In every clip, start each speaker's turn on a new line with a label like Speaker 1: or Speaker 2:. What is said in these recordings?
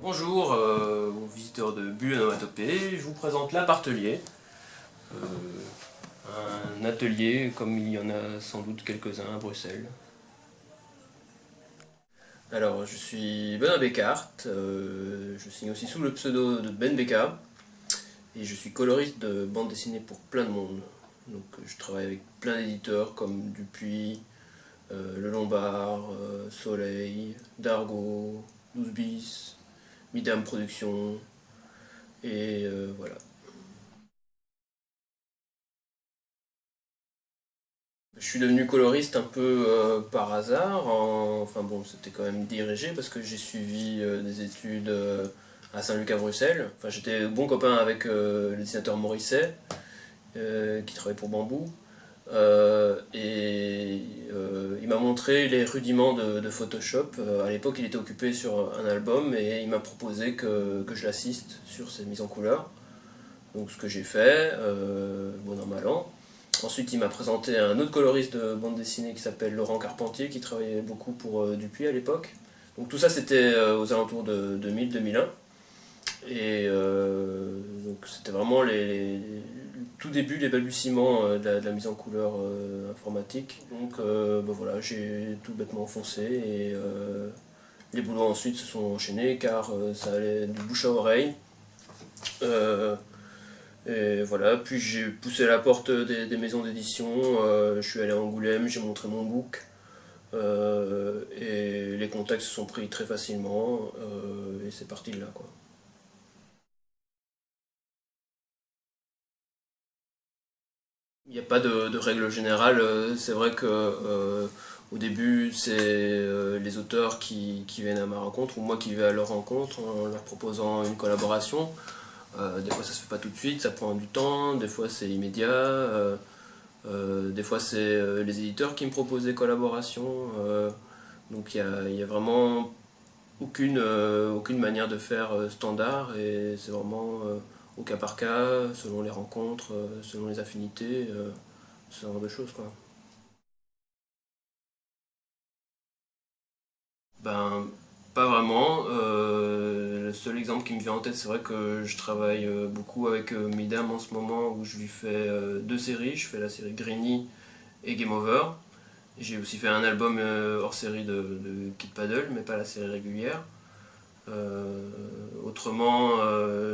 Speaker 1: Bonjour aux visiteurs de Bulle Onomatopée, je vous présente l'Appartelier. Un atelier comme il y en a sans doute quelques-uns à Bruxelles. Alors, je suis Benoît Bécart, je signe aussi sous le pseudo de Ben Bécart, et je suis coloriste de bande dessinée pour plein de monde. Donc je travaille avec plein d'éditeurs comme Dupuis, Le Lombard, Soleil, Dargaud, 12 bis, Midam Productions, et voilà. Je suis devenu coloriste un peu par hasard, enfin bon, c'était quand même dirigé parce que j'ai suivi des études à Saint-Luc à Bruxelles. Enfin, j'étais bon copain avec le dessinateur Morisset, qui travaille pour Bambou. Il m'a montré les rudiments de Photoshop. À l'époque, il était occupé sur un album et il m'a proposé que je l'assiste sur ses mises en couleur. Donc ce que j'ai fait, bon an mal an. Ensuite, il m'a présenté un autre coloriste de bande dessinée qui s'appelle Laurent Carpentier, qui travaillait beaucoup pour Dupuis à l'époque. Donc tout ça, c'était aux alentours de 2000-2001. Et donc c'était vraiment tout début, les balbutiements de la mise en couleur informatique. Donc ben voilà, j'ai tout bêtement foncé et les boulots ensuite se sont enchaînés car ça allait du bouche à oreille. Et voilà, puis j'ai poussé la porte des maisons d'édition, je suis allé à Angoulême, j'ai montré mon book, et les contacts se sont pris très facilement, et c'est parti de là, quoi. Il n'y a pas de règle générale, c'est vrai que au début c'est les auteurs qui viennent à ma rencontre, ou moi qui vais à leur rencontre en leur proposant une collaboration. Des fois ça se fait pas tout de suite, ça prend du temps, des fois c'est immédiat. Des fois, c'est les éditeurs qui me proposent des collaborations. Donc, il y a vraiment aucune manière de faire standard et c'est vraiment au cas par cas, selon les rencontres, selon les affinités, ce genre de choses, quoi. Ben, pas vraiment. Le seul exemple qui me vient en tête, c'est vrai que je travaille beaucoup avec Midam en ce moment où je lui fais deux séries. Je fais la série Greeny et Game Over. J'ai aussi fait un album hors série de Kid Paddle, mais pas la série régulière. Autrement,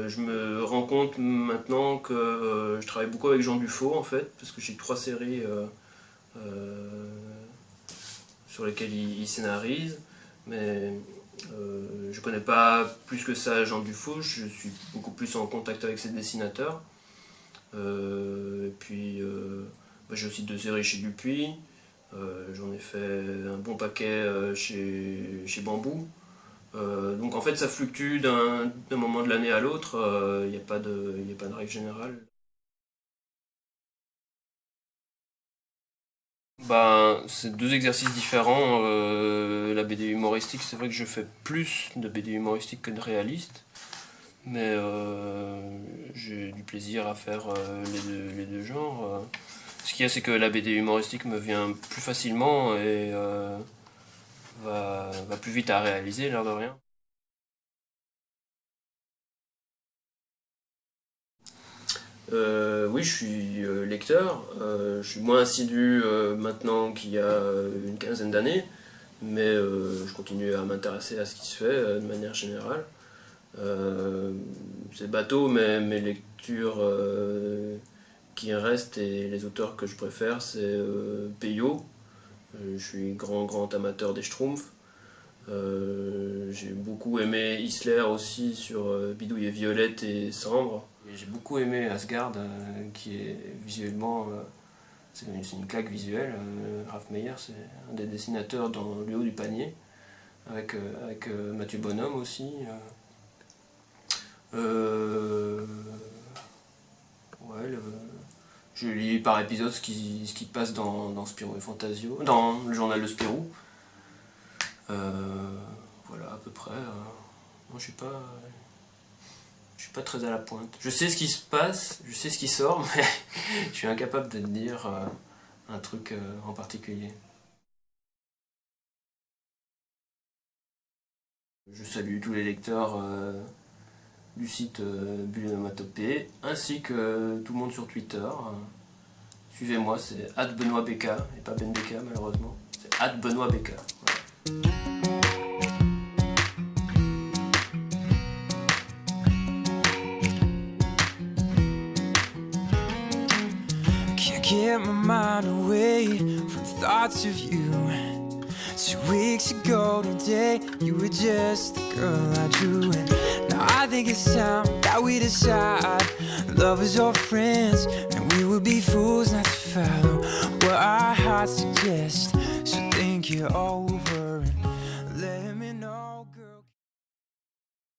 Speaker 1: je me rends compte maintenant que je travaille beaucoup avec Jean Dufaux en fait, parce que j'ai trois séries euh, sur lesquelles il scénarise, mais je connais pas plus que ça Jean Dufaux, je suis beaucoup plus en contact avec ses dessinateurs. Et puis bah, j'ai aussi deux séries chez Dupuis. J'en ai fait un bon paquet chez Bambou. Donc en fait ça fluctue d'un moment de l'année à l'autre, il n'y a pas de règle générale. Ben, c'est deux exercices différents. La BD humoristique, c'est vrai que je fais plus de BD humoristique que de réaliste, mais j'ai du plaisir à faire les deux genres. Ce qu'il y a, c'est que la BD humoristique me vient plus facilement et va plus vite à réaliser, l'air de rien. Oui, je suis lecteur. Je suis moins assidu maintenant qu'il y a une quinzaine d'années, mais je continue à m'intéresser à ce qui se fait de manière générale. Euh, c'est bateau, mais mes lectures qui restent et les auteurs que je préfère, c'est Peyo. Je suis grand amateur des Schtroumpfs. J'ai beaucoup aimé Isler aussi sur Bidouille et Violette et Sambre. Et j'ai beaucoup aimé Asgard, qui est visuellement, c'est une claque visuelle. Raph Meyer, c'est un des dessinateurs dans Le Haut du Panier, avec Mathieu Bonhomme aussi. Euh, ouais, je lis par épisode ce qui passe dans Spirou et Fantasio, dans le journal de Spirou. Voilà, à peu près. Moi, je suis pas très à la pointe. Je sais ce qui se passe, je sais ce qui sort, mais je suis incapable de te dire un truc en particulier. Je salue tous les lecteurs du site Bulle et Onomatopée, ainsi que tout le monde sur Twitter. Suivez-moi, c'est @BenoîtBK, et pas BenBK malheureusement, c'est @BenoîtBK. Voilà.
Speaker 2: Get my mind away from thoughts of you. 2 weeks ago today, you were just the girl I drew. And now I think it's time that we decide, lovers or friends, and we would be fools not to follow what our hearts suggest. So think it over and